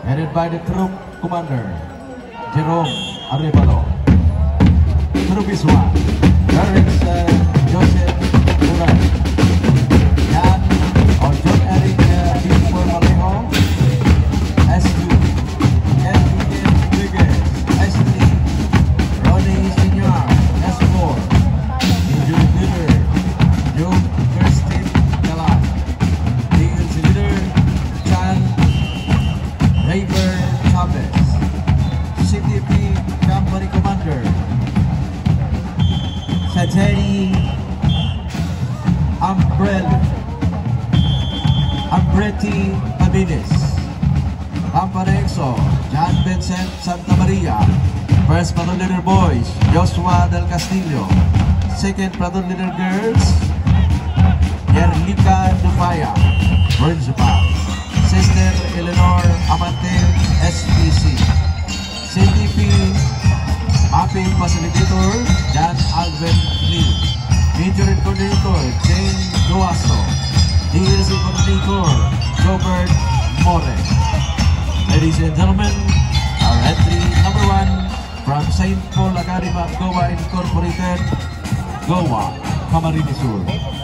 headed by the troop commander, Jerome Arevalo. Troop is 1, Terrence Joseph Duran, Jan or John Eric Bimfor Malejo, S2, Enrique Rodriguez, S3, Ronnie Senior, S4, Injured Leader, Joe Kirsten Galan, Legal Leader, Chan Raver Chavez, CTP Company Commander, Sajeri Ambretti Tabines, Amparexo, John Vincent Santa Maria, First Platoon Leader Boys, Joshua Del Castillo, Second Platoon Leader Girls, Yerlika Dufaya, Principal, Sister Eleanor Amante, SPC, CTP Mapping Facilitator, John Alvin Lee, Major Coordinator, Jane Duaso, DLC Coordinator, Robert More. Ladies and gentlemen, our entry number 1 from St. Paul Academy of Goa Incorporated, Goa, Camarines Sur.